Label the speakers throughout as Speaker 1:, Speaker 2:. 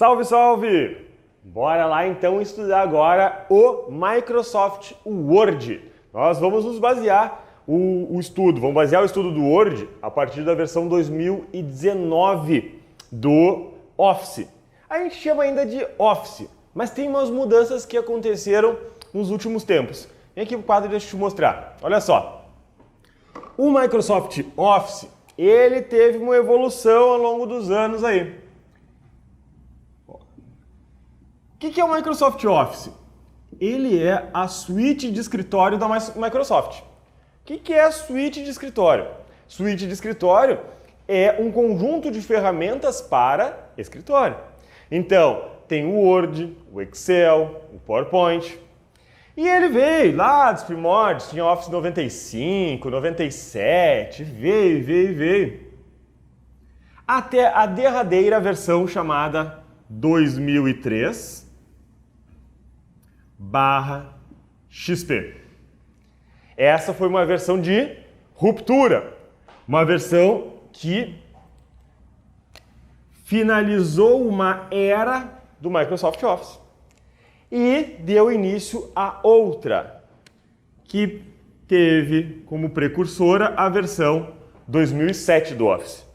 Speaker 1: Salve, salve! Bora lá então estudar agora o Microsoft Word. Nós vamos nos basear vamos basear o estudo do Word a partir da versão 2019 do Office. A gente chama ainda de Office, mas tem umas mudanças que aconteceram nos últimos tempos. Vem aqui pro quadro e deixa eu te mostrar. Olha só. O Microsoft Office, ele teve uma evolução ao longo dos anos aí. O que é o Microsoft Office? Ele é a suíte de escritório da Microsoft. O que é a suíte de escritório? Suíte de escritório é um conjunto de ferramentas para escritório. Então, tem o Word, o Excel, o PowerPoint. E ele veio lá dos primórdios, tinha Office 95, 97, veio. Até a derradeira versão chamada 2003/XP. Essa foi uma versão de ruptura, uma versão que finalizou uma era do Microsoft Office e deu início a outra, que teve como precursora a versão 2007 do Office.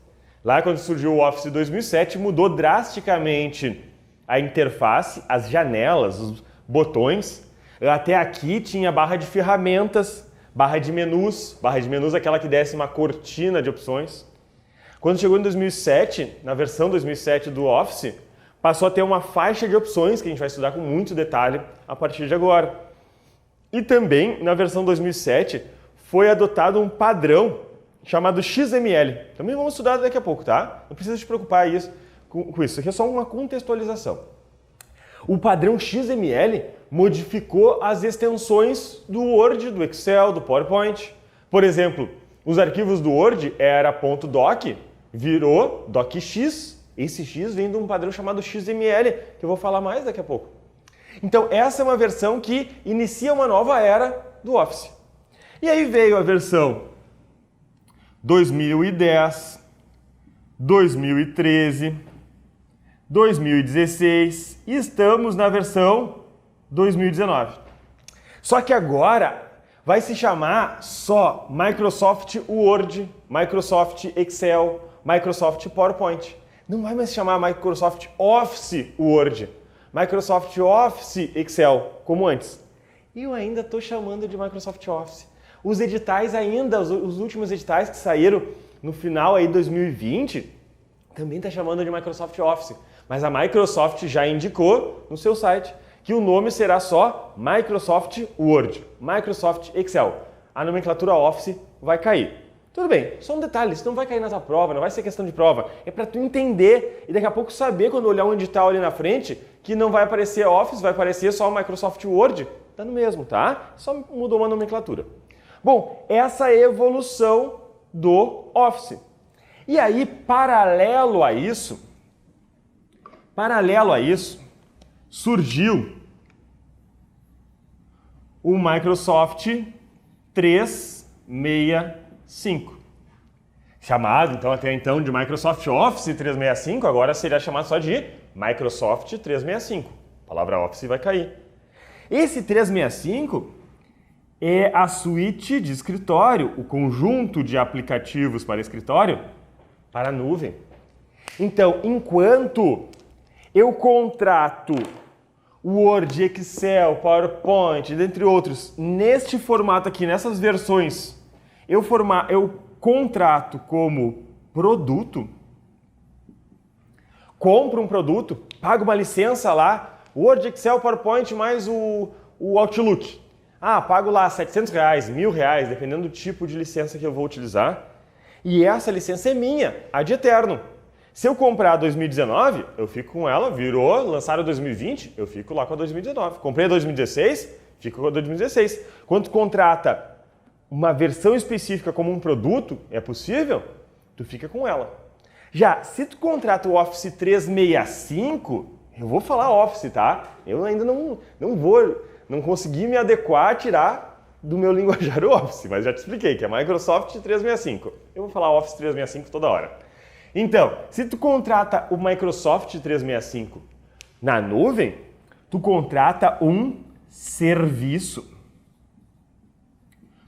Speaker 1: Lá quando surgiu o Office 2007, mudou drasticamente a interface, as janelas, os botões. Até aqui tinha barra de ferramentas, barra de menus aquela que desce uma cortina de opções. Quando chegou em 2007, na versão 2007 do Office, passou a ter uma faixa de opções que a gente vai estudar com muito detalhe a partir de agora. E também, na versão 2007, foi adotado um padrão chamado XML. Também vamos estudar daqui a pouco, tá? Não precisa te preocupar com isso. Isso aqui é só uma contextualização. O padrão XML modificou as extensões do Word, do Excel, do PowerPoint. Por exemplo, os arquivos do Word era .doc, virou docx. Esse X vem de um padrão chamado XML, que eu vou falar mais daqui a pouco. Então, essa é uma versão que inicia uma nova era do Office. E aí veio a versão 2010, 2013, 2016 e estamos na versão 2019. Só que agora vai se chamar só Microsoft Word, Microsoft Excel, Microsoft PowerPoint. Não vai mais se chamar Microsoft Office Word, Microsoft Office Excel, como antes. E eu ainda estou chamando de Microsoft Office. Os editais ainda, os últimos editais que saíram no final aí de 2020, também está chamando de Microsoft Office. Mas a Microsoft já indicou no seu site que o nome será só Microsoft Word, Microsoft Excel. A nomenclatura Office vai cair. Tudo bem, só um detalhe, isso não vai cair na tua prova, não vai ser questão de prova. É para tu entender e daqui a pouco saber, quando olhar um edital ali na frente, que não vai aparecer Office, vai aparecer só Microsoft Word. Tá no mesmo, tá? Só mudou uma nomenclatura. Bom, essa é a evolução do Office. E aí, paralelo a isso, surgiu o Microsoft 365. Chamado, então, até então de Microsoft Office 365, agora seria chamado só de Microsoft 365. A palavra Office vai cair. Esse 365 é a suíte de escritório, o conjunto de aplicativos para escritório, para a nuvem. Então, enquanto eu contrato Word, Excel, PowerPoint, dentre outros, neste formato aqui, nessas versões, eu contrato como produto, compro um produto, pago uma licença lá, Word, Excel, PowerPoint mais o Outlook. Pago lá R$700, R$1.000, dependendo do tipo de licença que eu vou utilizar. E essa licença é minha, a de eterno. Se eu comprar 2019, eu fico com ela, lançaram 2020, eu fico lá com a 2019. Comprei 2016, fico com a 2016. Quando tu contrata uma versão específica como um produto, é possível, tu fica com ela. Já, se tu contrata o Office 365, eu vou falar Office, tá? Eu ainda não consegui me adequar a tirar do meu linguajar Office, mas já te expliquei que é Microsoft 365. Eu vou falar Office 365 toda hora. Então, se tu contrata o Microsoft 365 Na nuvem, tu contrata um serviço.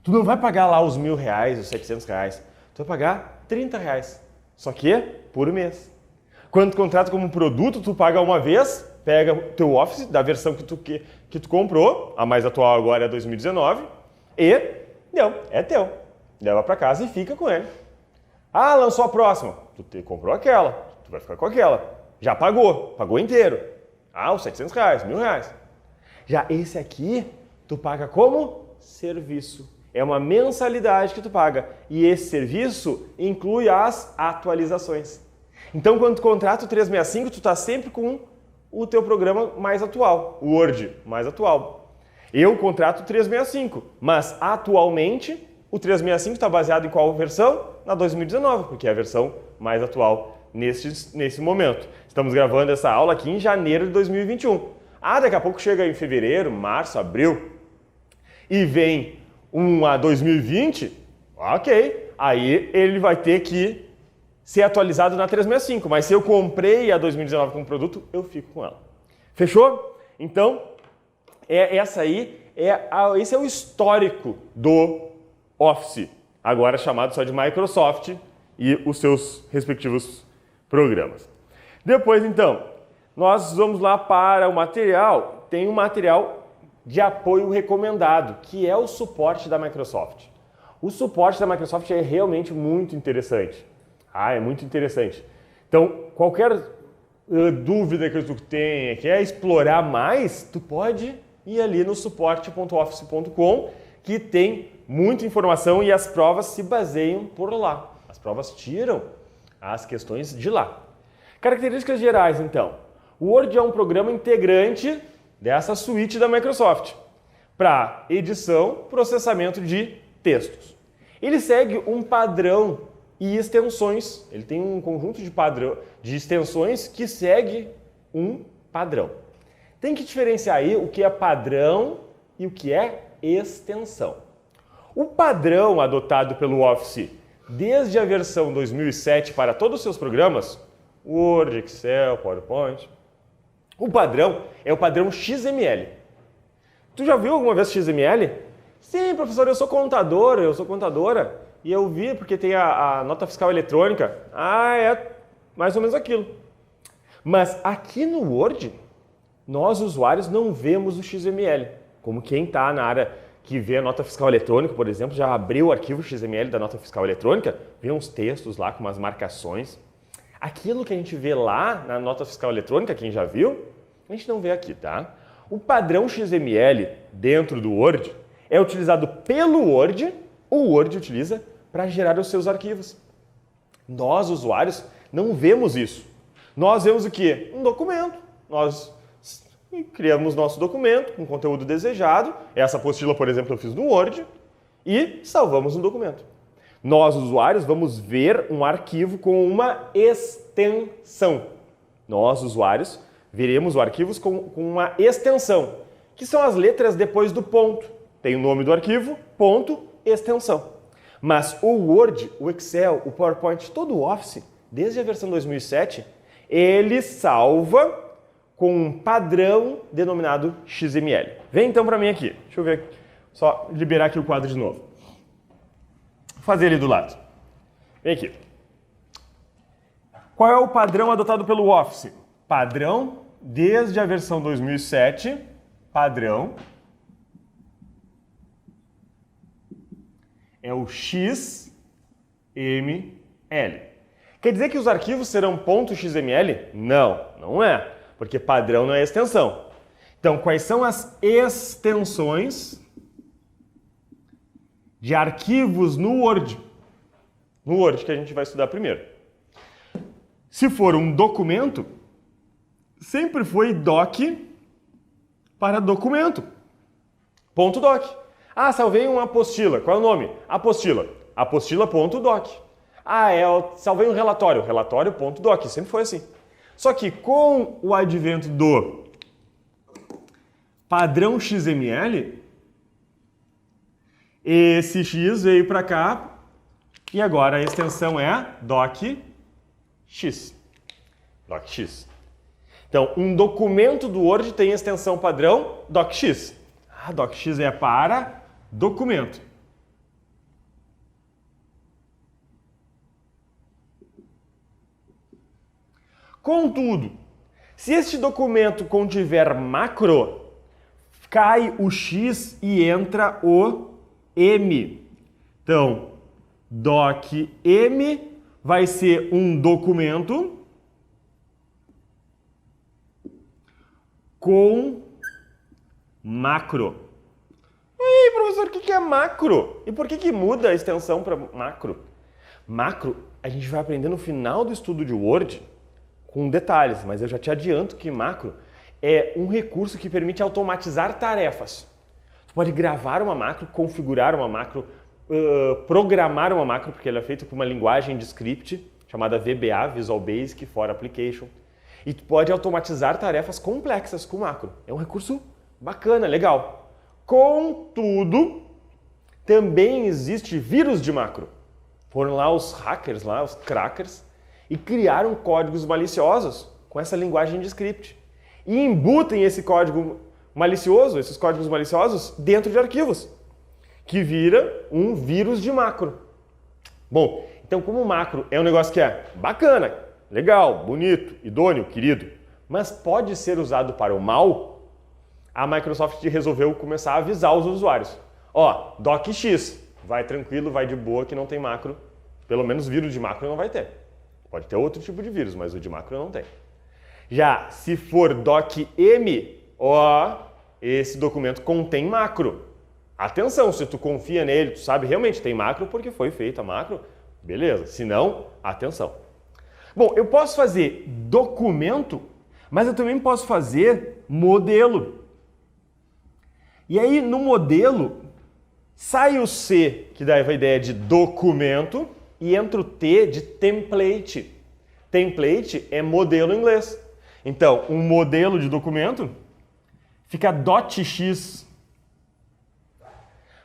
Speaker 1: Tu não vai pagar lá os R$1.000, os R$700. Tu vai pagar R$30. Só que por mês. Quando tu contrata como produto, tu paga uma vez, pega o teu Office da versão que tu comprou, a mais atual agora é 2019, e não, é teu. Leva para casa e fica com ele. Ah, lançou a próxima. Tu comprou aquela, tu vai ficar com aquela. Já pagou inteiro. Ah, os R$700, R$1.000. Já esse aqui, tu paga como serviço. É uma mensalidade que tu paga. E esse serviço inclui as atualizações. Então, quando tu contrata o 365, tu está sempre com o teu programa mais atual, o Word mais atual. Eu contrato o 365, mas atualmente o 365 está baseado em qual versão? Na 2019, porque é a versão mais atual nesse momento. Estamos gravando essa aula aqui em janeiro de 2021. Daqui a pouco chega em fevereiro, março, abril e vem a 2020, ok, aí ele vai ter que ser atualizado na 365, mas se eu comprei a 2019 como produto, eu fico com ela. Fechou? Então, esse é o histórico do Office, agora chamado só de Microsoft e os seus respectivos programas. Depois, então, nós vamos lá para o material. Tem um material de apoio recomendado, que é o suporte da Microsoft. O suporte da Microsoft é realmente muito interessante. É muito interessante. Então, qualquer dúvida que tu tenha, quer explorar mais, tu pode ir ali no suporte.office.com, que tem muita informação e as provas se baseiam por lá. As provas tiram as questões de lá. Características gerais, então. O Word é um programa integrante dessa suíte da Microsoft para edição, processamento de textos. Ele segue um padrão e extensões. Ele tem um conjunto de extensões que segue um padrão. Tem que diferenciar aí o que é padrão e o que é extensão. O padrão adotado pelo Office desde a versão 2007 para todos os seus programas, Word, Excel, PowerPoint, o padrão é o padrão XML. Tu já viu alguma vez XML? Sim, professor, eu sou contadora. E eu vi porque tem a nota fiscal eletrônica. É mais ou menos aquilo. Mas aqui no Word, nós usuários não vemos o XML. Como quem está na área que vê a nota fiscal eletrônica, por exemplo, já abriu o arquivo XML da nota fiscal eletrônica, vê uns textos lá com umas marcações. Aquilo que a gente vê lá na nota fiscal eletrônica, quem já viu, a gente não vê aqui, tá? O padrão XML dentro do Word é utilizado pelo Word, o Word utiliza para gerar os seus arquivos. Nós, usuários, não vemos isso. Nós vemos o quê? Um documento. Nós criamos nosso documento com conteúdo desejado. Essa apostila, por exemplo, eu fiz no Word e salvamos um documento. Nós, usuários, vamos ver um arquivo com uma extensão. Nós, usuários, veremos o arquivo com uma extensão, que são as letras depois do ponto. Tem o nome do arquivo, ponto, extensão. Mas o Word, o Excel, o PowerPoint, todo o Office, desde a versão 2007, ele salva com um padrão denominado XML. Vem então para mim aqui. Deixa eu ver, só liberar aqui o quadro de novo. Vou fazer ele do lado. Vem aqui. Qual é o padrão adotado pelo Office? Padrão, desde a versão 2007, padrão é o XML. Quer dizer que os arquivos serão .xml? Não, não é, porque padrão não é extensão. Então, quais são as extensões de arquivos no Word? No Word que a gente vai estudar primeiro. Se for um documento, sempre foi doc para documento. Ponto .doc. Salvei uma apostila. Qual é o nome? Apostila. Apostila.doc. Salvei um relatório. Relatório.doc. Sempre foi assim. Só que com o advento do padrão XML, esse X veio para cá e agora a extensão é docx. Docx. Então, um documento do Word tem extensão padrão docx. Docx é para documento. Contudo, se este documento contiver macro, cai o X e entra o M. Então, docm vai ser um documento com macro. E aí, professor, o que é macro? E por que muda a extensão para macro? Macro, a gente vai aprender no final do estudo de Word com detalhes, mas eu já te adianto que macro é um recurso que permite automatizar tarefas. Tu pode gravar uma macro, configurar uma macro, programar uma macro, porque ela é feita por uma linguagem de script chamada VBA, Visual Basic for Application. E tu pode automatizar tarefas complexas com macro. É um recurso bacana, legal. Contudo, também existe vírus de macro. Foram lá os hackers, os crackers, e criaram códigos maliciosos com essa linguagem de script. E embutem esse código malicioso, esses códigos maliciosos, dentro de arquivos, que vira um vírus de macro. Bom, então como macro é um negócio que é bacana, legal, bonito, idôneo, querido, mas pode ser usado para o mal, a Microsoft resolveu começar a avisar os usuários. docx, vai tranquilo, vai de boa que não tem macro, pelo menos vírus de macro não vai ter. Pode ter outro tipo de vírus, mas o de macro não tem. Já se for docm, esse documento contém macro. Atenção, se tu confia nele, tu sabe realmente tem macro porque foi feita a macro, beleza. Se não, atenção. Bom, eu posso fazer documento, mas eu também posso fazer modelo. E aí no modelo sai o C, que dá a ideia de documento, e entra o T de template. Template é modelo em inglês. Então, um modelo de documento fica .x.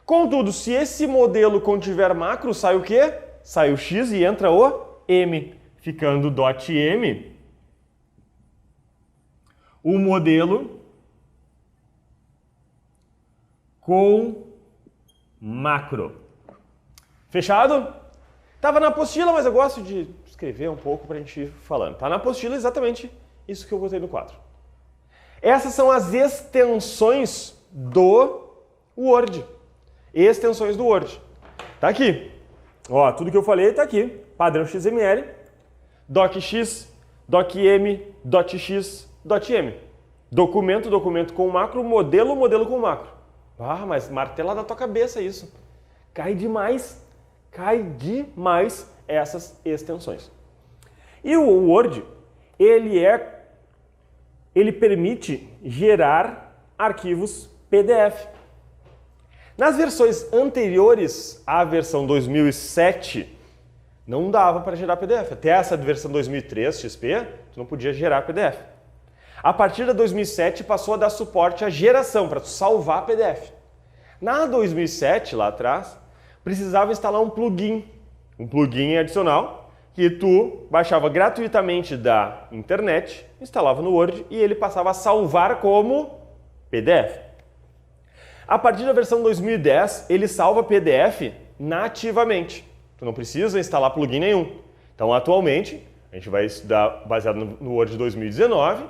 Speaker 1: Contudo, se esse modelo contiver macro, sai o quê? Sai o X e entra o M, ficando .m. O modelo com macro. Fechado? Estava na apostila, mas eu gosto de escrever um pouco para a gente ir falando. Está na apostila exatamente isso que eu botei no quadro. Essas são as extensões do Word. Extensões do Word. Tá aqui. Tudo que eu falei está aqui. Padrão XML, docx, docm, .x, .m. Documento, documento com macro, modelo, modelo com macro. Mas martela da tua cabeça isso. Cai demais essas extensões. E o Word, ele permite gerar arquivos PDF. Nas versões anteriores à versão 2007, não dava para gerar PDF. Até essa versão 2003 XP, tu não podia gerar PDF. A partir da 2007 passou a dar suporte à geração, para tu salvar PDF. Na 2007, lá atrás, precisava instalar um plugin adicional, que tu baixava gratuitamente da internet, instalava no Word e ele passava a salvar como PDF. A partir da versão 2010, ele salva PDF nativamente. Tu não precisa instalar plugin nenhum. Então, atualmente, a gente vai estudar baseado no Word 2019,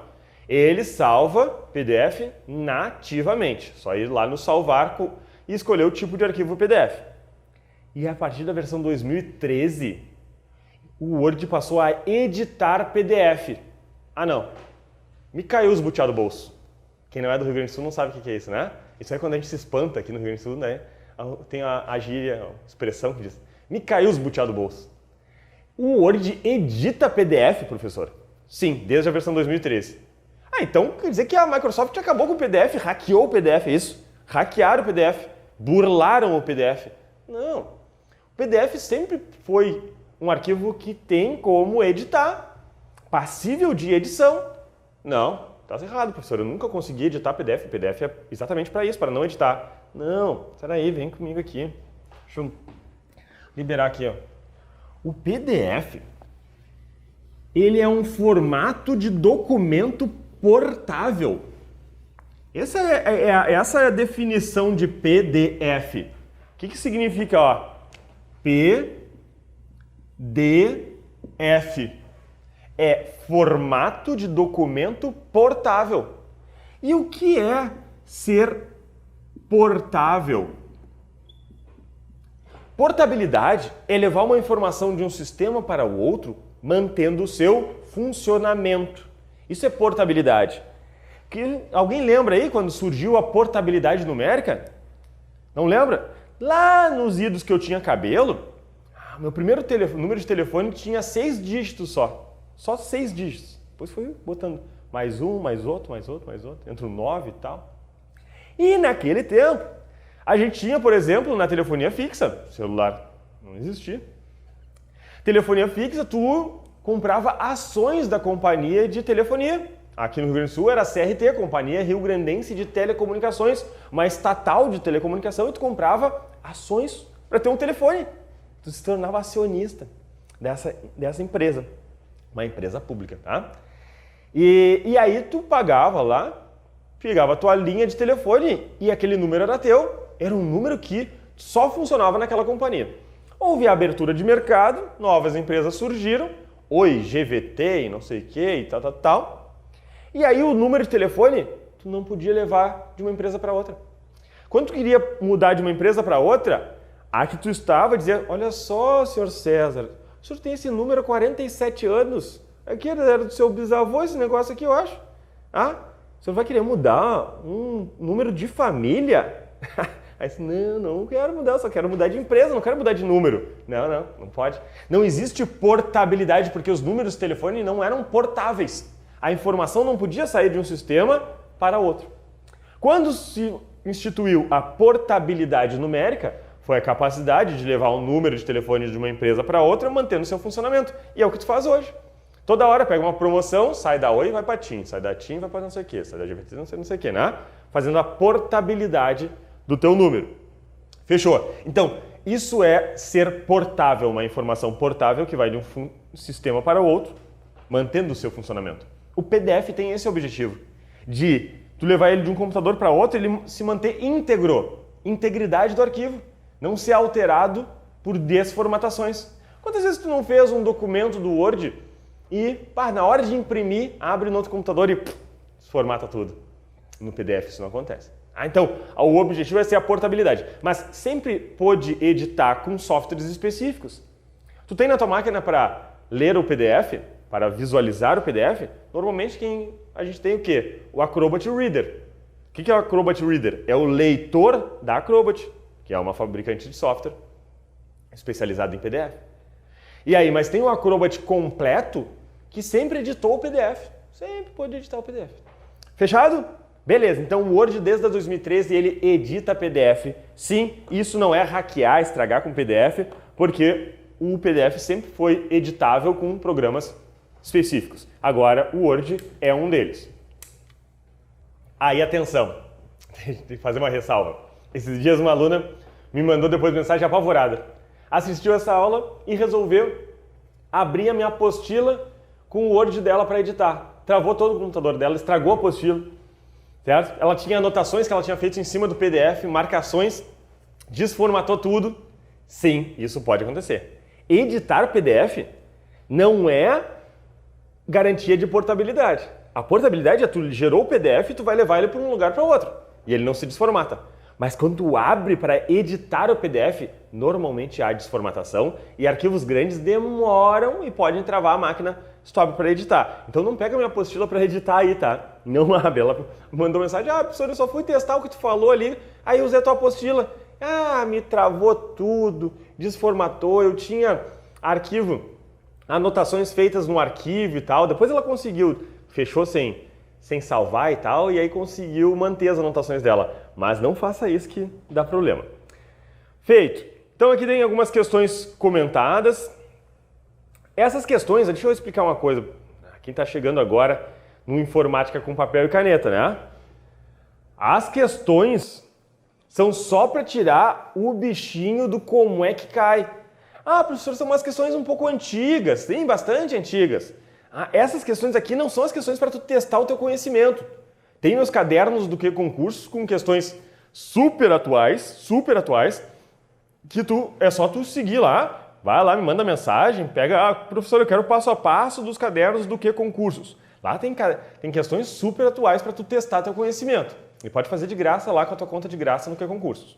Speaker 1: ele salva PDF nativamente. Só ir lá no salvar e escolher o tipo de arquivo PDF. E a partir da versão 2013, o Word passou a editar PDF. Não. Me caiu os butiá do bolso. Quem não é do Rio Grande do Sul não sabe o que é isso, né? Isso é quando a gente se espanta aqui no Rio Grande do Sul, né? Tem a gíria, a expressão que diz: me caiu os butiá do bolso. O Word edita PDF, professor? Sim, desde a versão 2013. Então quer dizer que a Microsoft acabou com o PDF, hackeou o PDF, é isso? Hackearam o PDF, burlaram o PDF. Não. O PDF sempre foi um arquivo que tem como editar, passível de edição. Não, tá errado, professor. Eu nunca consegui editar PDF. PDF é exatamente para isso, para não editar. Não, peraí, vem comigo aqui. Deixa eu liberar aqui, O PDF, ele é um formato de documento portável. Essa é a definição de PDF. O que significa, ó? PDF. É formato de documento portável. E o que é ser portável? Portabilidade é levar uma informação de um sistema para o outro, mantendo o seu funcionamento. Isso é portabilidade. Alguém lembra aí quando surgiu a portabilidade numérica? Não lembra? Lá nos idos que eu tinha cabelo, meu primeiro número de telefone tinha 6 dígitos só. Só 6 dígitos. Depois foi botando mais um, mais outro, mais outro, mais outro. Entre o 9 e tal. E naquele tempo, a gente tinha, por exemplo, na telefonia fixa, celular não existia. Telefonia fixa, tu comprava ações da companhia de telefonia. Aqui no Rio Grande do Sul era a CRT, Companhia Rio Grandense de Telecomunicações, uma estatal de telecomunicação, e tu comprava ações para ter um telefone. Tu se tornava acionista dessa empresa, uma empresa pública, tá? E aí tu pagava lá, pegava a tua linha de telefone e aquele número era teu, era um número que só funcionava naquela companhia. Houve a abertura de mercado, novas empresas surgiram, Oi, GVT e não sei o que e tal. E aí o número de telefone tu não podia levar de uma empresa para outra. Quando tu queria mudar de uma empresa para outra, a que tu estava dizia, olha só, senhor César, o senhor tem esse número há 47 anos. Aqui era do seu bisavô esse negócio aqui, eu acho. Ah, o senhor vai querer mudar um número de família? Aí disse, não quero mudar, eu só quero mudar de empresa, não quero mudar de número. Não pode. Não existe portabilidade porque os números de telefone não eram portáveis. A informação não podia sair de um sistema para outro. Quando se instituiu a portabilidade numérica, foi a capacidade de levar um número de telefone de uma empresa para outra, mantendo seu funcionamento. E é o que tu faz hoje. Toda hora pega uma promoção, sai da Oi e vai para TIM, sai da TIM e vai para não sei o quê, sai da GVT não sei o quê, né? Fazendo a portabilidade do teu número. Fechou? Então, isso é ser portável, uma informação portável que vai de um sistema para o outro, mantendo o seu funcionamento. O PDF tem esse objetivo, de tu levar ele de um computador para outro, ele se manter íntegro, integridade do arquivo, não ser alterado por desformatações. Quantas vezes tu não fez um documento do Word e, na hora de imprimir, abre no outro computador e desformata tudo? No PDF isso não acontece. Então, o objetivo é ser a portabilidade, mas sempre pode editar com softwares específicos. Tu tem na tua máquina para ler o PDF, para visualizar o PDF, normalmente a gente tem o quê? O Acrobat Reader. O que é o Acrobat Reader? É o leitor da Acrobat, que é uma fabricante de software especializada em PDF. E aí, mas tem o Acrobat completo que sempre editou o PDF. Sempre pode editar o PDF. Fechado? Beleza, então o Word desde 2013 ele edita PDF. Sim, isso não é hackear, estragar com PDF, porque o PDF sempre foi editável com programas específicos. Agora o Word é um deles. Aí atenção, tem que fazer uma ressalva. Esses dias uma aluna me mandou depois mensagem apavorada. Assistiu essa aula e resolveu abrir a minha apostila com o Word dela para editar. Travou todo o computador dela, estragou a apostila. Certo? Ela tinha anotações que ela tinha feito em cima do PDF, marcações, desformatou tudo. Sim, isso pode acontecer. Editar PDF não é garantia de portabilidade. A portabilidade é tu gerou o PDF e tu vai levar ele para um lugar para outro. E ele não se desformata. Mas quando tu abre para editar o PDF, normalmente há desformatação e arquivos grandes demoram e podem travar a máquina se tu abre para editar. Então não pega minha apostila para editar aí, tá? Não abre. Ela mandou mensagem, professor, eu só fui testar o que tu falou ali, aí usei a tua apostila. Me travou tudo, desformatou, eu tinha anotações feitas no arquivo e tal. Depois ela conseguiu, fechou sem salvar e tal, e aí conseguiu manter as anotações dela. Mas não faça isso que dá problema. Feito. Então aqui tem algumas questões comentadas. Essas questões, deixa eu explicar uma coisa. Quem está chegando agora no Informática com papel e caneta, né? As questões são só para tirar o bichinho do como é que cai. Professor, são umas questões um pouco antigas, sim, bastante antigas. Essas questões aqui não são as questões para tu testar o teu conhecimento. Tem meus cadernos do QConcursos com questões super atuais, que é só tu seguir lá, vai lá, me manda mensagem, pega, professor, eu quero o passo a passo dos cadernos do QConcursos. Lá tem questões super atuais para tu testar teu conhecimento. E pode fazer de graça lá com a tua conta de graça no QConcursos.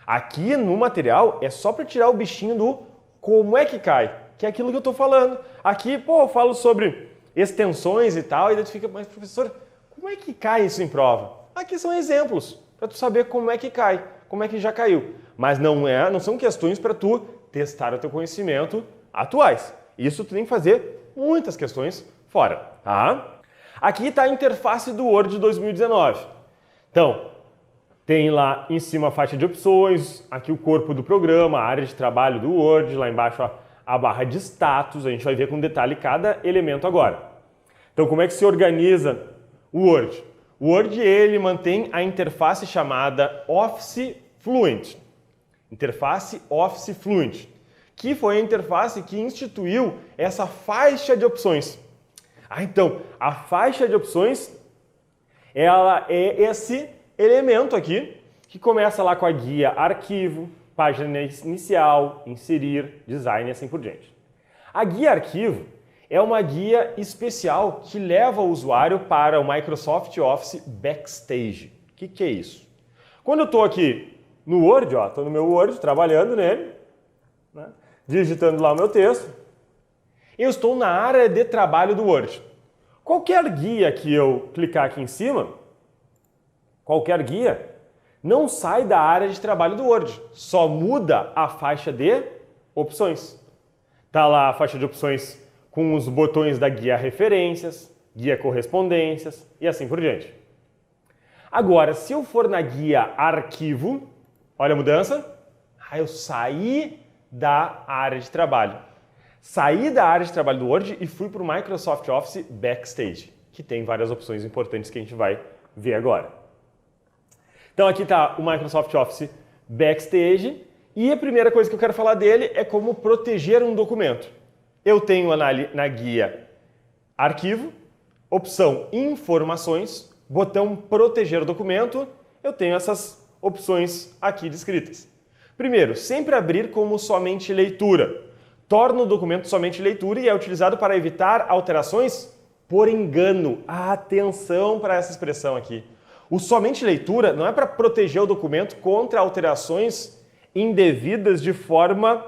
Speaker 1: Aqui no material é só para tirar o bichinho do como é que cai, que é aquilo que eu estou falando. Aqui, eu falo sobre extensões e tal, e daí tu fica, mas professor, como é que cai isso em prova? Aqui são exemplos, para tu saber como é que cai, como é que já caiu. Mas não são questões para tu testar o teu conhecimento atuais. Isso tu tem que fazer muitas questões fora, tá? Aqui está a interface do Word 2019. Então, tem lá em cima a faixa de opções, aqui o corpo do programa, a área de trabalho do Word, lá embaixo a barra de status, a gente vai ver com detalhe cada elemento agora. Então, como é que se organiza o Word? O Word, ele mantém a interface chamada Office Fluent. Interface Office Fluent, que foi a interface que instituiu essa faixa de opções. Então, a faixa de opções, ela é esse elemento aqui, que começa lá com a guia arquivo, página inicial, inserir, design e assim por diante. A guia arquivo é uma guia especial que leva o usuário para o Microsoft Office Backstage. O que é isso? Quando eu estou aqui no Word, estou no meu Word, trabalhando nele, né, digitando lá o meu texto, eu estou na área de trabalho do Word. Qualquer guia que eu clicar aqui em cima, qualquer guia, não sai da área de trabalho do Word, só muda a faixa de opções. Está lá a faixa de opções com os botões da guia referências, guia correspondências e assim por diante. Agora, se eu for na guia arquivo, olha a mudança, eu saí da área de trabalho. Saí da área de trabalho do Word e fui para o Microsoft Office Backstage, que tem várias opções importantes que a gente vai ver agora. Então aqui está o Microsoft Office Backstage e a primeira coisa que eu quero falar dele é como proteger um documento. Eu tenho na guia Arquivo, opção Informações, botão Proteger documento, eu tenho essas opções aqui descritas. Primeiro, sempre abrir como somente leitura. Torna o documento somente leitura e é utilizado para evitar alterações por engano. Atenção para essa expressão aqui. O somente leitura não é para proteger o documento contra alterações indevidas de forma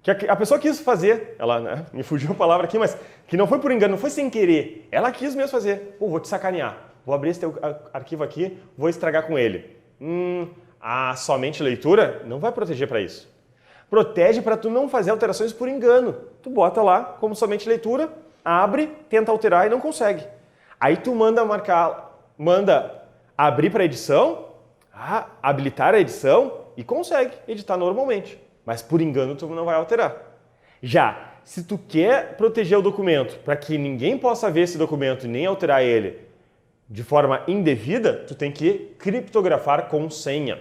Speaker 1: que a pessoa quis fazer. Ela, me fugiu a palavra aqui, mas que não foi por engano, não foi sem querer. Ela quis mesmo fazer. Vou te sacanear. Vou abrir esse teu arquivo aqui, vou estragar com ele. A somente leitura não vai proteger para isso. Protege para tu não fazer alterações por engano. Tu bota lá como somente leitura, abre, tenta alterar e não consegue. Aí tu manda abrir para edição, habilitar a edição e consegue editar normalmente. Mas por engano tu não vai alterar. Já, se tu quer proteger o documento para que ninguém possa ver esse documento e nem alterar ele de forma indevida, tu tem que criptografar com senha.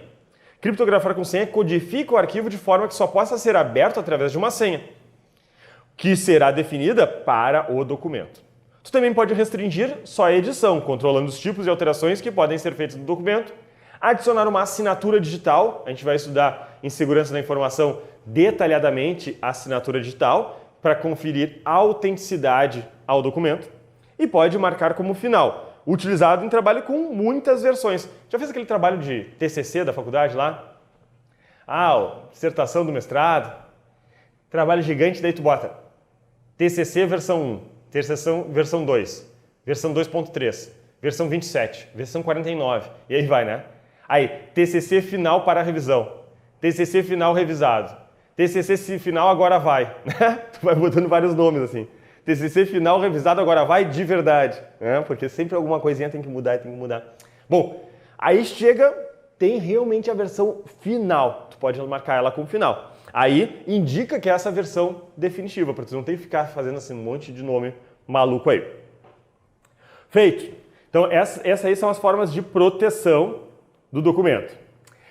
Speaker 1: Criptografar com senha codifica o arquivo de forma que só possa ser aberto através de uma senha, que será definida para o documento. Tu também pode restringir só a edição, controlando os tipos de alterações que podem ser feitas no documento, adicionar uma assinatura digital, a gente vai estudar em segurança da informação detalhadamente a assinatura digital, para conferir autenticidade ao documento, e pode marcar como final, utilizado em trabalho com muitas versões. Já fez aquele trabalho de TCC da faculdade lá? Dissertação do mestrado, trabalho gigante, daí tu bota TCC versão 1, TCC versão 2, versão 2.3, versão 27, versão 49, e aí vai, né? Aí, TCC final para revisão, TCC final revisado, TCC final agora vai, né? Tu vai botando vários nomes assim. TCC final revisado agora vai de verdade, né? Porque sempre alguma coisinha tem que mudar. Bom, aí tem realmente a versão final. Tu pode marcar ela como final. Aí indica que é essa versão definitiva, para tu não ter que ficar fazendo assim um monte de nome maluco aí. Feito. Então essas aí são as formas de proteção do documento.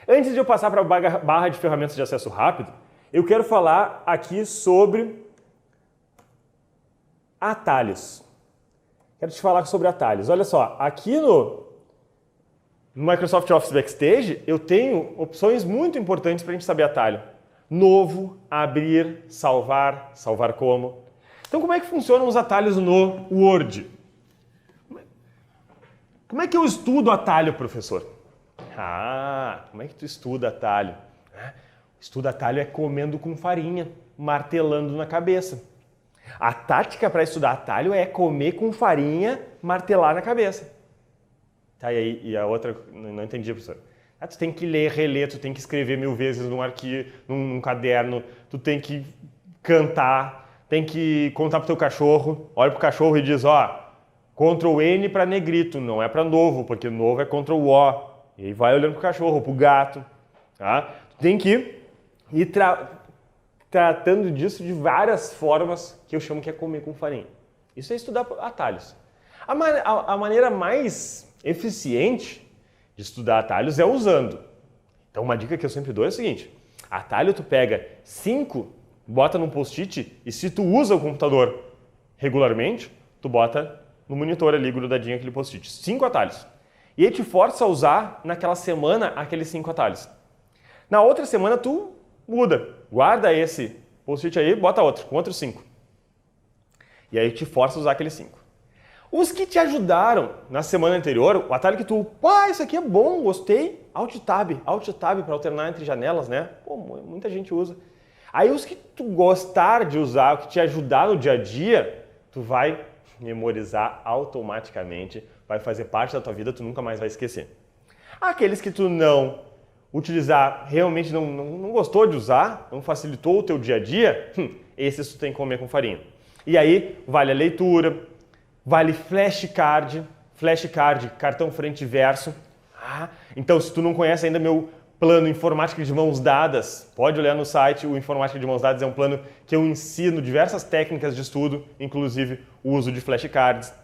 Speaker 1: Antes de eu passar para a barra de ferramentas de acesso rápido, eu quero falar aqui sobre Atalhos. Quero te falar sobre atalhos. Olha só, aqui no Microsoft Office Backstage eu tenho opções muito importantes para a gente saber atalho. Novo, abrir, salvar, salvar como. Então como é que funcionam os atalhos no Word? Como é que eu estudo atalho, professor? Como é que tu estuda atalho? Estuda atalho é comendo com farinha, martelando na cabeça. A tática para estudar atalho é comer com farinha, martelar na cabeça. Tá, e a outra, não entendi, professor. Tu tem que ler, reler, tu tem que escrever 1000 vezes num arquivo, num caderno, tu tem que cantar, tem que contar pro teu cachorro, olha pro cachorro e diz, Ctrl N para negrito, não é para novo, porque novo é Ctrl O. E aí vai olhando pro cachorro, pro gato. Tá? Tu tem que ir tratando disso de várias formas que eu chamo que é comer com farinha. Isso é estudar atalhos. A maneira mais eficiente de estudar atalhos é usando. Então uma dica que eu sempre dou é o seguinte, atalho tu pega 5, bota num post-it e se tu usa o computador regularmente, tu bota no monitor ali grudadinho aquele post-it. 5 atalhos. E ele te força a usar naquela semana aqueles 5 atalhos. Na outra semana tu muda, guarda esse post-it aí, bota outro, com outros 5. E aí te força a usar aqueles 5. Os que te ajudaram na semana anterior, o atalho que tu, isso aqui é bom, gostei, Alt Tab para alternar entre janelas, né? Muita gente usa. Aí os que tu gostar de usar, o que te ajudar no dia a dia, tu vai memorizar automaticamente, vai fazer parte da tua vida, tu nunca mais vai esquecer. Aqueles que tu não utilizar, realmente não gostou de usar, não facilitou o teu dia a dia, esses tu tem que comer com farinha. E aí, vale a leitura, vale flashcard, cartão frente e verso. Então, se tu não conhece ainda meu plano Informática de Mãos Dadas, pode olhar no site, o Informática de Mãos Dadas é um plano que eu ensino diversas técnicas de estudo, inclusive o uso de flashcards.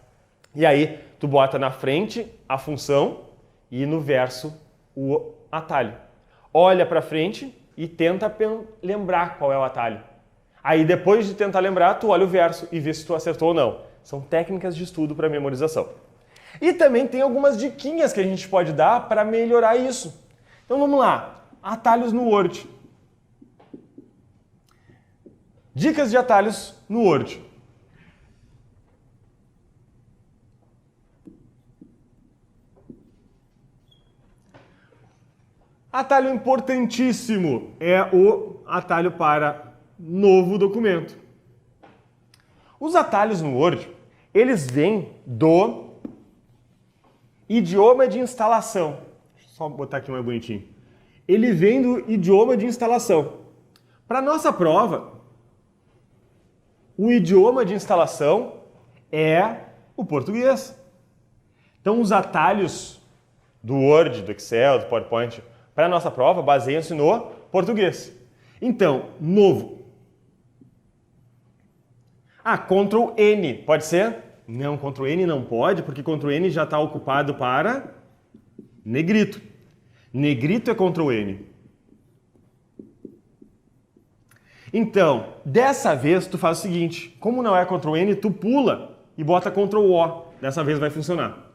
Speaker 1: E aí, tu bota na frente a função e no verso o atalho. Olha para frente e tenta lembrar qual é o atalho. Aí, depois de tentar lembrar, tu olha o verso e vê se tu acertou ou não. São técnicas de estudo para memorização. E também tem algumas diquinhas que a gente pode dar para melhorar isso. Então vamos lá, atalhos no Word. Dicas de atalhos no Word. Atalho importantíssimo é o atalho para novo documento. Os atalhos no Word, eles vêm do idioma de instalação. Só botar aqui mais bonitinho. Ele vem do idioma de instalação. Para nossa prova, o idioma de instalação é o português. Então, os atalhos do Word, do Excel, do PowerPoint, para a nossa prova, baseiam-se no português. Então, novo. Ctrl N, pode ser? Não, Ctrl N não pode, porque Ctrl N já está ocupado para negrito. Negrito é Ctrl N. Então, dessa vez, tu faz o seguinte, como não é Ctrl N, tu pula e bota Ctrl O. Dessa vez vai funcionar.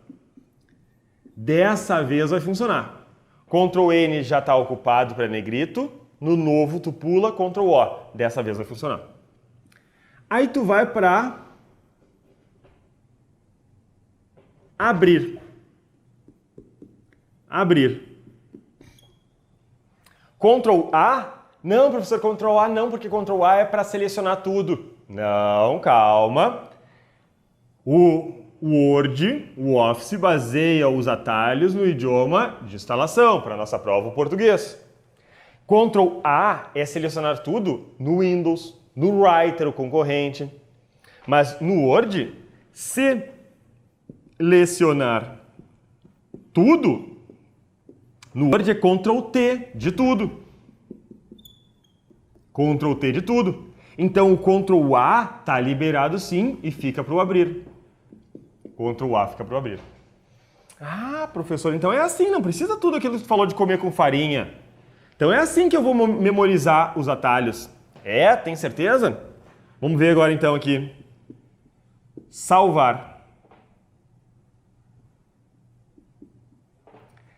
Speaker 1: Dessa vez vai funcionar. Ctrl N já está ocupado para negrito, no novo tu pula Ctrl O. Dessa vez vai funcionar. Aí tu vai para abrir. Ctrl A? Não, professor, Ctrl A não, porque Ctrl A é para selecionar tudo. Não, calma. O Word, o Office, baseia os atalhos no idioma de instalação, para a nossa prova, o português. Ctrl A é selecionar tudo no Windows, no Writer, o concorrente. Mas no Word, selecionar tudo, no Word é Ctrl T de tudo. Ctrl T de tudo. Então o Ctrl A está liberado sim e fica para o abrir. Ctrl A fica para o abrir. Professor, então é assim, não precisa tudo aquilo que tu falou de comer com farinha. Então é assim que eu vou memorizar os atalhos. Tem certeza? Vamos ver agora então aqui. salvar.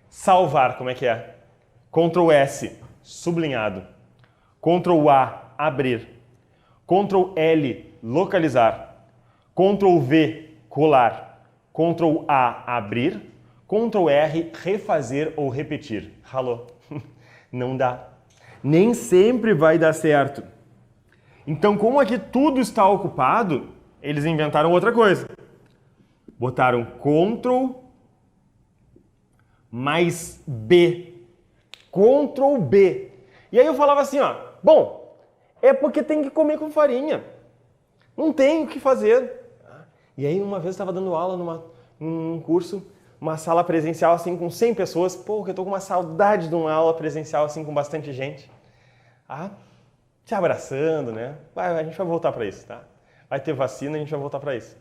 Speaker 1: Salvar, como é que é? Ctrl S, sublinhado. Ctrl A, abrir. Ctrl L, localizar. Ctrl V, colar. Ctrl A, abrir. Ctrl R, refazer ou repetir. Ralou. Não dá. Nem sempre vai dar certo. Então, como aqui tudo está ocupado, eles inventaram outra coisa. Botaram Ctrl mais B. Ctrl B. E aí eu falava assim, ó, bom, é porque tem que comer com farinha. Não tem o que fazer. E aí uma vez eu estava dando aula num curso, uma sala presencial assim com 100 pessoas. Pô, eu tô com uma saudade de uma aula presencial assim com bastante gente. Te abraçando, né? A gente vai voltar para isso, tá? Vai ter vacina, a gente vai voltar para isso.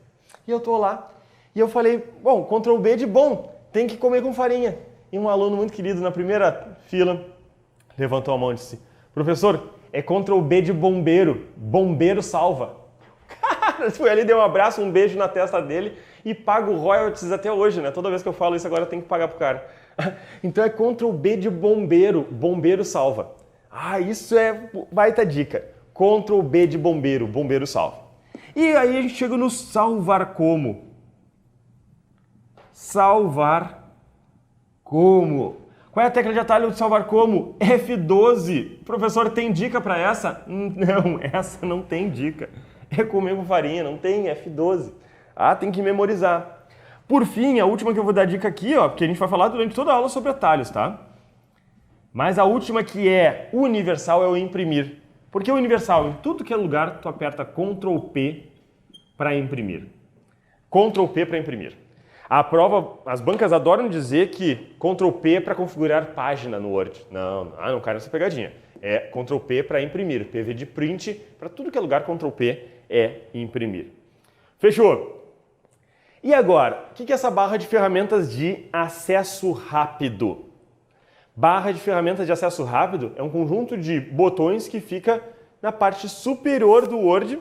Speaker 1: E eu tô lá, e eu falei, bom, Ctrl B de bom, tem que comer com farinha. E um aluno muito querido na primeira fila levantou a mão e disse, professor, é Ctrl B de bombeiro, bombeiro salva. Cara, foi ali, deu um abraço, um beijo na testa dele e pago royalties até hoje, né? Toda vez que eu falo isso agora eu tenho que pagar pro cara. Então é Ctrl B de bombeiro, bombeiro salva. Isso é baita dica. Ctrl B de bombeiro, bombeiro salva. E aí a gente chega no salvar como. Salvar como. Qual é a tecla de atalho de salvar como? F12. Professor, tem dica para essa? Não, essa não tem dica. É comer com farinha, não tem F12. Tem que memorizar. Por fim, a última que eu vou dar dica aqui, ó, porque a gente vai falar durante toda a aula sobre atalhos, tá? Mas a última que é universal é o imprimir. Porque o universal, em tudo que é lugar, tu aperta Ctrl P para imprimir. Ctrl P para imprimir. A prova, as bancas adoram dizer que Ctrl P é para configurar página no Word. Não cai nessa pegadinha. É Ctrl P para imprimir. PV de print, para tudo que é lugar, Ctrl P é imprimir. Fechou? E agora, o que é essa barra de ferramentas de acesso rápido? Barra de ferramentas de acesso rápido é um conjunto de botões que fica na parte superior do Word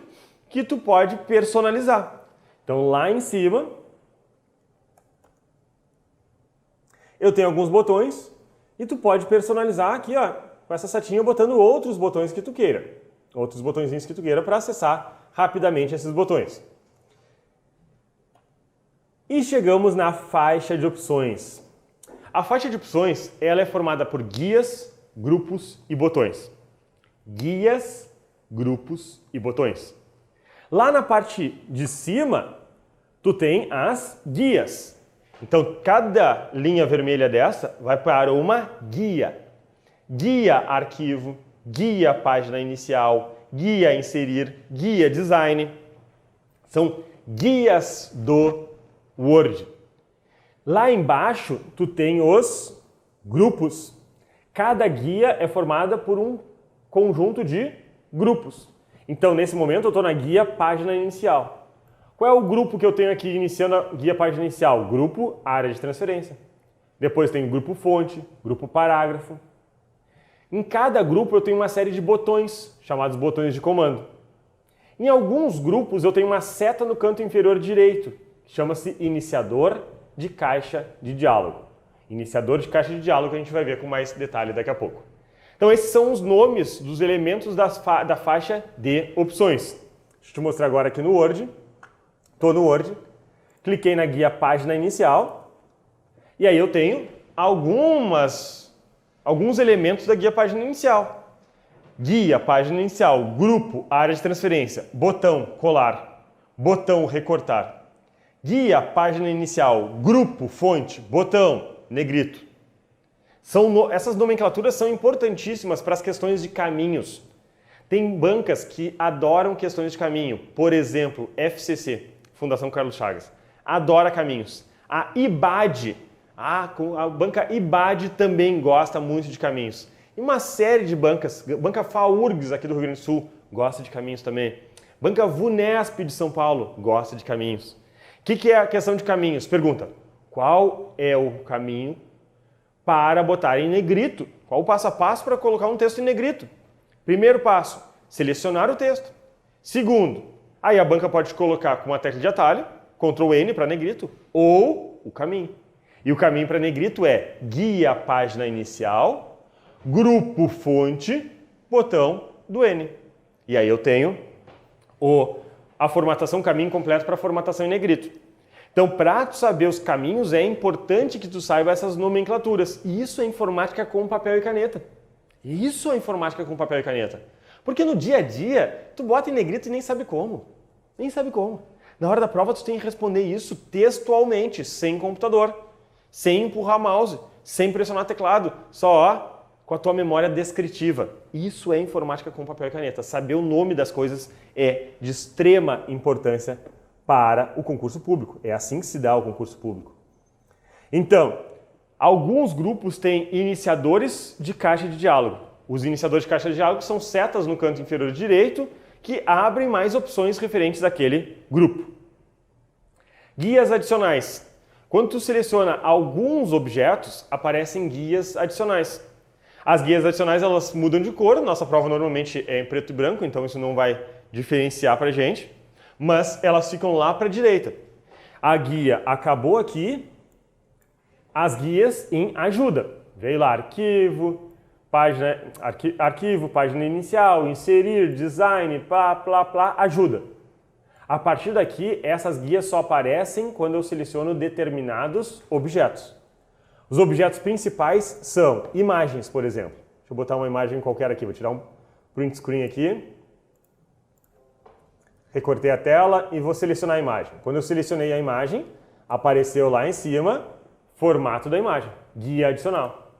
Speaker 1: que tu pode personalizar. Então lá em cima eu tenho alguns botões e tu pode personalizar aqui, ó, com essa setinha botando outros botões que tu queira. Outros botõezinhos que tu queira para acessar rapidamente esses botões. E chegamos na faixa de opções. A faixa de opções ela é formada por guias, grupos e botões. Guias, grupos e botões. Lá na parte de cima, tu tem as guias. Então, cada linha vermelha dessa vai para uma guia. Guia arquivo, guia página inicial, guia inserir, guia design. São guias do Word. Lá embaixo, tu tem os grupos. Cada guia é formada por um conjunto de grupos. Então, nesse momento, eu estou na guia página inicial. Qual é o grupo que eu tenho aqui iniciando a guia página inicial? Grupo área de transferência. Depois tem o grupo fonte, grupo parágrafo. Em cada grupo eu tenho uma série de botões, chamados botões de comando. Em alguns grupos eu tenho uma seta no canto inferior direito, que chama-se iniciador de caixa de diálogo. Iniciador de caixa de diálogo que a gente vai ver com mais detalhe daqui a pouco. Então esses são os nomes dos elementos da faixa de opções. Deixa eu te mostrar agora aqui no Word. Estou no Word, cliquei na guia página inicial e aí eu tenho alguns elementos da guia página inicial. Guia página inicial, grupo, área de transferência, botão colar, botão recortar. Guia, página inicial, grupo, fonte, botão, negrito. Essas nomenclaturas são importantíssimas para as questões de caminhos. Tem bancas que adoram questões de caminho. Por exemplo, FCC, Fundação Carlos Chagas, adora caminhos. A IBAD, a banca IBAD também gosta muito de caminhos. E uma série de bancas, banca FAURGS aqui do Rio Grande do Sul, gosta de caminhos também. Banca VUNESP de São Paulo, gosta de caminhos. O que é a questão de caminhos? Pergunta, qual é o caminho para botar em negrito? Qual o passo a passo para colocar um texto em negrito? Primeiro passo, selecionar o texto. Segundo, Aí a banca pode colocar com uma tecla de atalho, Ctrl N para negrito, ou o caminho. E o caminho para negrito é guia página inicial, grupo fonte, botão do N. E aí eu tenho a formatação caminho completo para formatação em negrito. Então, para tu saber os caminhos, é importante que tu saiba essas nomenclaturas. E isso é informática com papel e caneta. Isso é informática com papel e caneta. Porque no dia a dia, tu bota em negrito e nem sabe como. Nem sabe como. Na hora da prova, tu tem que responder isso textualmente, sem computador, sem empurrar mouse, sem pressionar teclado, só com a tua memória descritiva. Isso é informática com papel e caneta. Saber o nome das coisas é de extrema importância para o concurso público. É assim que se dá o concurso público. Então, alguns grupos têm iniciadores de caixa de diálogo. Os iniciadores de caixa de diálogo são setas no canto inferior direito que abrem mais opções referentes àquele grupo. Guias adicionais. Quando tu seleciona alguns objetos, aparecem guias adicionais. As guias adicionais elas mudam de cor, nossa prova normalmente é em preto e branco, então isso não vai diferenciar para a gente, mas elas ficam lá para a direita. A guia acabou aqui, as guias em ajuda. Veio lá arquivo, página inicial, inserir, design, plá, ajuda. A partir daqui, essas guias só aparecem quando eu seleciono determinados objetos. Os objetos principais são imagens, por exemplo. Deixa eu botar uma imagem qualquer aqui, vou tirar um print screen aqui. Recortei a tela e vou selecionar a imagem. Quando eu selecionei a imagem, apareceu lá em cima, formato da imagem, guia adicional.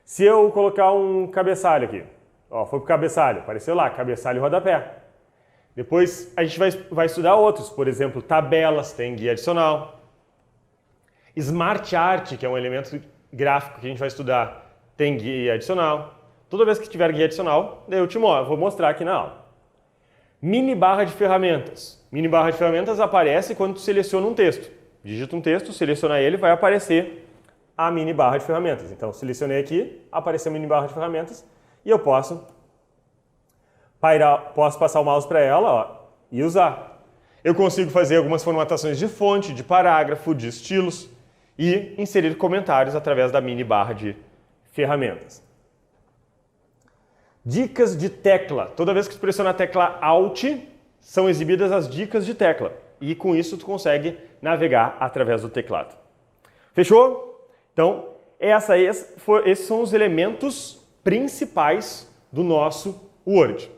Speaker 1: Se eu colocar um cabeçalho aqui, ó, foi para o cabeçalho, apareceu lá, cabeçalho e rodapé. Depois a gente vai estudar outros, por exemplo, tabelas, tem guia adicional. Smart Art, que é um elemento gráfico que a gente vai estudar, tem guia adicional. Toda vez que tiver guia adicional, eu vou mostrar aqui na aula. Mini barra de ferramentas. Mini barra de ferramentas aparece quando tu seleciona um texto. Digita um texto, seleciona ele, vai aparecer a mini barra de ferramentas. Então, selecionei aqui, apareceu a mini barra de ferramentas e eu posso passar o mouse para ela, ó, e usar. Eu consigo fazer algumas formatações de fonte, de parágrafo, de estilos e inserir comentários através da mini barra de ferramentas. Dicas de tecla. Toda vez que tu pressiona a tecla Alt, são exibidas as dicas de tecla. E com isso tu consegue navegar através do teclado. Fechou? Então, esses são os elementos principais do nosso Word.